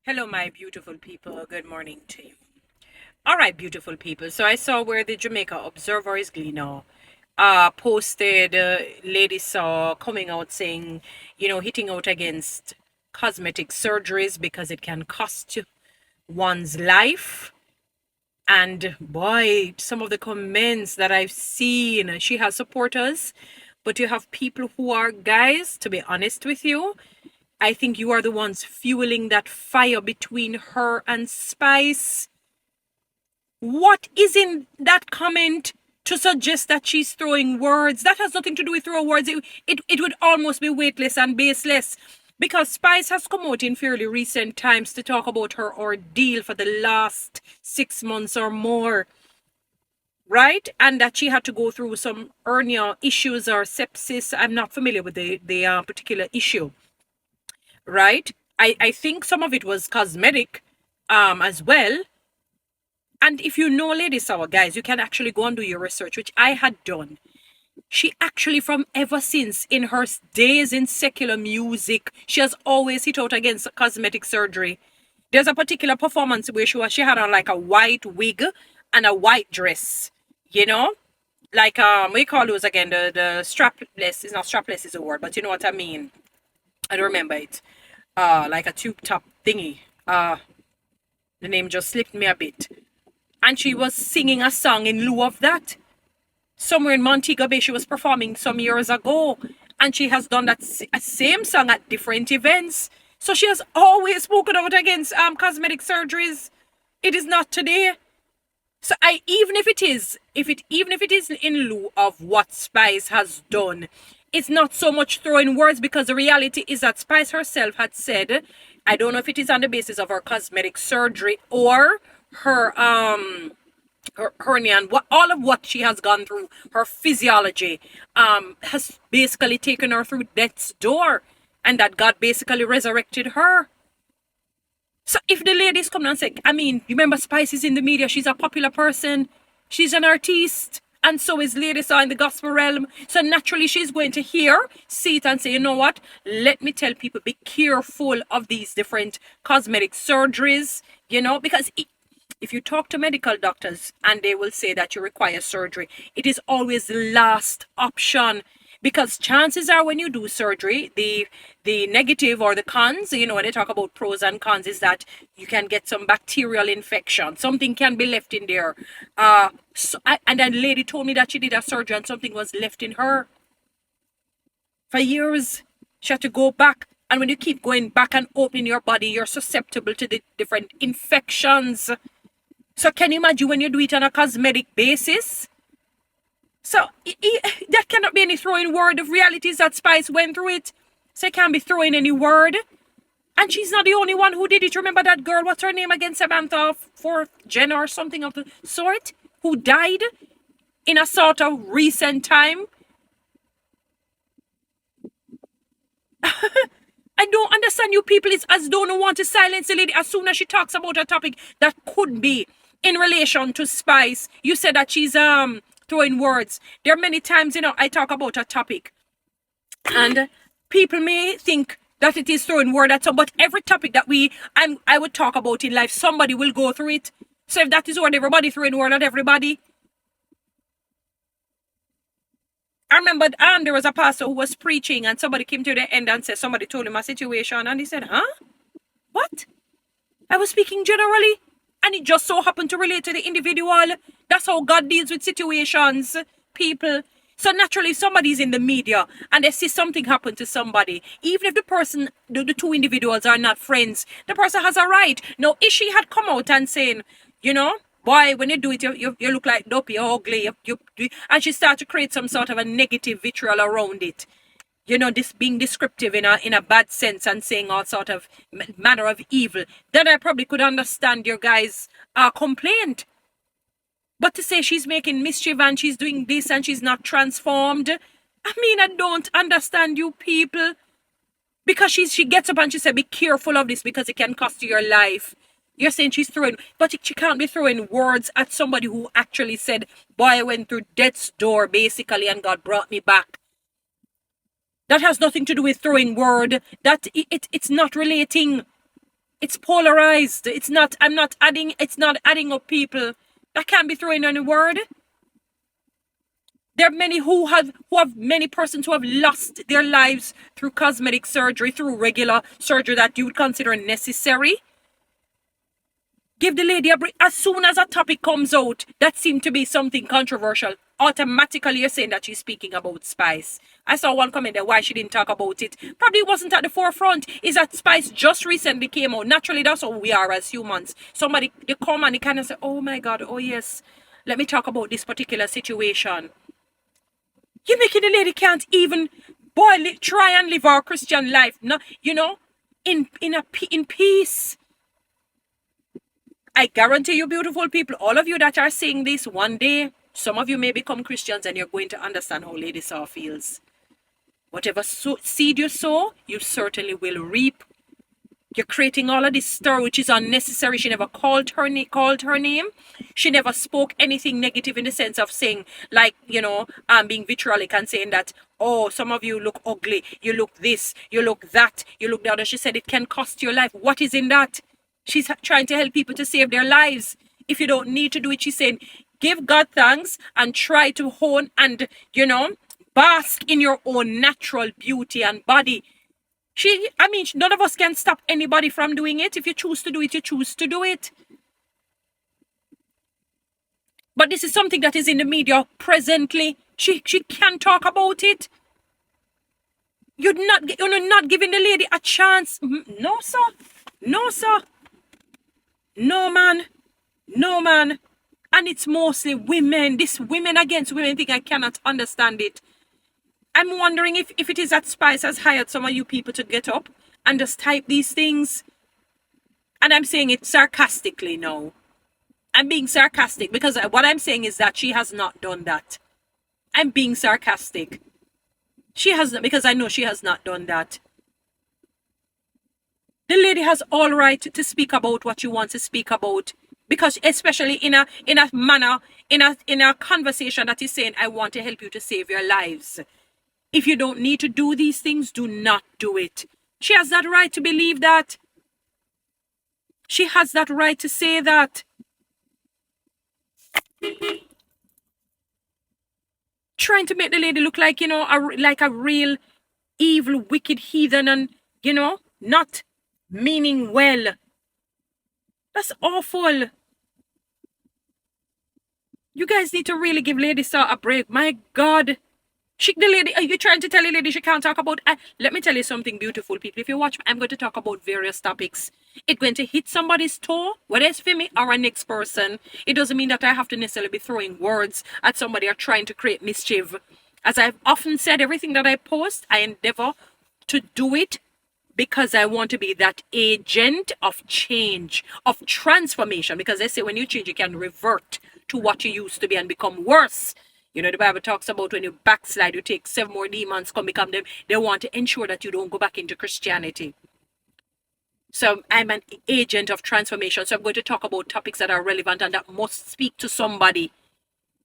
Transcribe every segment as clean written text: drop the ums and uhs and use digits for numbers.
Hello, my beautiful people. Good morning to you. All right, beautiful people. So I saw where the Jamaica Observer is Glino posted Lady Saw coming out saying, hitting out against cosmetic surgeries because it can cost you one's life. And boy, some of the comments that I've seen, she has supporters, but you have people who are, guys, to be honest with you, I think you are the ones fueling that fire between her and Spice. What is in that comment to suggest that she's throwing words? That has nothing to do with throwing words. It would almost be weightless and baseless. Because Spice has come out in fairly recent times to talk about her ordeal for the last 6 months or more, right? And that she had to go through some hernia issues or sepsis. I'm not familiar with the particular issue, right? I think some of it was cosmetic as well. And if you know Lady Sour, guys, you can actually go and do your research, which I had done. She actually, from ever since in her days in secular music, she has always hit out against cosmetic surgery. There's a particular performance where she had on like a white wig and a white dress, you know? Like we call those again, the strapless, is not strapless is a word, but you know what I mean. I don't remember it. Like a tube top thingy. The name just slipped me a bit. And she was singing a song in lieu of that. Somewhere in Montego Bay, she was performing some years ago. And she has done that same song at different events. So she has always spoken out against cosmetic surgeries. It is not today. So even if it is, even if it is in lieu of what Spice has done, it's not so much throwing words, because the reality is that Spice herself had said, I don't know if it is on the basis of her cosmetic surgery or her hernia and all of what she has gone through, her physiology has basically taken her through death's door, and that God basically resurrected her. So if the ladies come and say, I mean, remember Spice is in the media, she's a popular person, she's an artiste, and so is Lady Saw in the gospel realm. So naturally she's going to hear, see it and say, you know what, let me tell people, be careful of these different cosmetic surgeries, because if you talk to medical doctors and they will say that you require surgery, it is always the last option. Because chances are when you do surgery, the negative or the cons, when they talk about pros and cons, is that you can get some bacterial infection. Something can be left in there. And then the lady told me that she did a surgery and something was left in her. For years, she had to go back. And when you keep going back and opening your body, you're susceptible to the different infections. So can you imagine when you do it on a cosmetic basis? So that cannot be any throwing word. The reality is that Spice went through it. So it can't be throwing any word. And she's not the only one who did it. Remember that girl, what's her name again? Samantha Fourth Jenna or something of the sort, who died in a sort of recent time. I don't understand you people. It's as though no want to silence the lady as soon as she talks about a topic that could be in relation to Spice. You said that she's throwing words. There are many times, I talk about a topic and people may think that it is throwing word at some, but every topic that I would talk about in life, somebody will go through it. So if that is what everybody throwing word at everybody. I remember there was a pastor who was preaching and somebody came to the end and said, somebody told him a situation and he said, huh? What? I was speaking generally and it just so happened to relate to the individual. That's how God deals with situations, people. So naturally, if somebody's in the media and they see something happen to somebody, even if the person, the two individuals are not friends, the person has a right. Now, if she had come out and saying, boy, when you do it, you look like dopey, you're ugly, and she started to create some sort of a negative vitriol around it. This being descriptive in a bad sense and saying all sort of manner of evil, then I probably could understand your guys' complaint. But to say she's making mischief and she's doing this and she's not transformed, I mean, I don't understand you people. Because she gets up and she said, be careful of this because it can cost you your life. You're saying she's throwing, but she can't be throwing words at somebody who actually said, boy, I went through death's door basically and God brought me back. That has nothing to do with throwing word. That it's not relating. It's polarized. It's not adding up people. That can't be throwing on a word. There are many who have many persons who have lost their lives through cosmetic surgery, through regular surgery that you would consider necessary. Give the lady a break. As soon as a topic comes out that seemed to be something controversial, automatically you're saying that she's speaking about Spice. I saw one comment there why she didn't talk about it. Probably wasn't at the forefront. Is that Spice just recently came out. Naturally, that's how we are as humans. Somebody, they come and they kind of say, oh my God, oh yes, let me talk about this particular situation. You're making the lady can't even try and live our Christian life, no, in peace. I guarantee you, beautiful people, all of you that are saying this, one day, some of you may become Christians and you're going to understand how Lady Saw feels. Whatever seed you sow, you certainly will reap. You're creating all of this stir, which is unnecessary. She never called her name. She never spoke anything negative in the sense of saying, like, being vitriolic and saying that, oh, some of you look ugly. You look this, you look that, you look the other. She said it can cost your life. What is in that? She's trying to help people to save their lives. If you don't need to do it, she's saying, give God thanks and try to hone and, bask in your own natural beauty and body. None of us can stop anybody from doing it. If you choose to do it, you choose to do it. But this is something that is in the media presently. She can talk about it. You're not giving the lady a chance. No, sir. No, sir. No, man. No, man. And it's mostly women. This women against women thing, I cannot understand it. I'm wondering if it is that Spice has hired some of you people to get up and just type these things. And I'm saying it sarcastically now. I'm being sarcastic because what I'm saying is that she has not done that. I'm being sarcastic. She has not, because I know she has not done that. The lady has all right to speak about what you want to speak about. Because especially in a manner, in a conversation that is saying, I want to help you to save your lives. If you don't need to do these things, do not do it. She has that right to believe that. She has that right to say that. Trying to make the lady look like, like a real evil, wicked heathen and, not meaning well. That's awful. You guys need to really give Lady Saw a break. My God. The lady, are you trying to tell the lady she can't talk about? Let me tell you something, beautiful people. If you watch, I'm going to talk about various topics. It's going to hit somebody's toe, whether it's for me or a next person. It doesn't mean that I have to necessarily be throwing words at somebody or trying to create mischief. As I've often said, everything that I post, I endeavor to do it because I want to be that agent of change, of transformation. Because they say when you change, you can revert to what you used to be and become worse. The Bible talks about when you backslide, you take 7 more demons, come become them. They want to ensure that you don't go back into Christianity. So I'm an agent of transformation. So I'm going to talk about topics that are relevant and that must speak to somebody.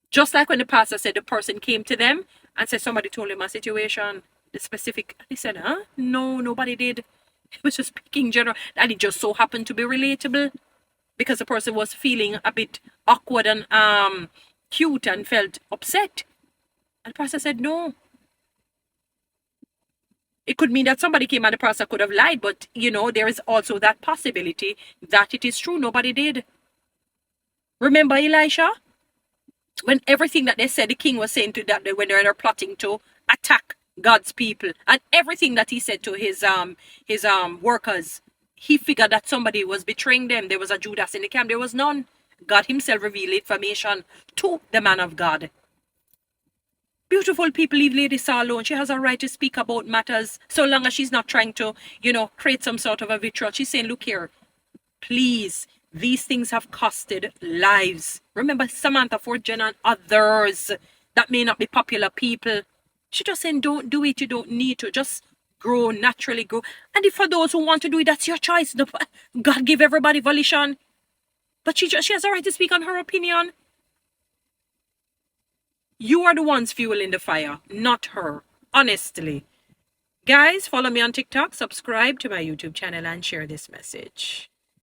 Just like when the pastor said the person came to them and said somebody told him a situation, the specific. He said, no, nobody did. It was just speaking general. And it just so happened to be relatable because the person was feeling a bit awkward and cute and felt upset. And the pastor said no. It could mean that somebody came and the pastor could have lied, but there is also that possibility that it is true. Nobody did. Remember Elisha? When everything that they said the king was saying to that when they were plotting to attack God's people, and everything that he said to his workers, he figured that somebody was betraying them. There was a Judas in the camp. There was none. God himself revealed information to the man of God. Beautiful people, leave Lady Saw alone. She has a right to speak about matters so long as she's not trying to, create some sort of a vitriol. She's saying, look here, please, these things have costed lives. Remember Samantha, Fort Jen and others that may not be popular people. She's just saying, don't do it. You don't need to. Just grow, naturally grow. And if for those who want to do it, that's your choice. God give everybody volition. But she has a right to speak on her opinion. You are the ones fueling the fire, not her. Honestly. Guys, follow me on TikTok, subscribe to my YouTube channel, and share this message.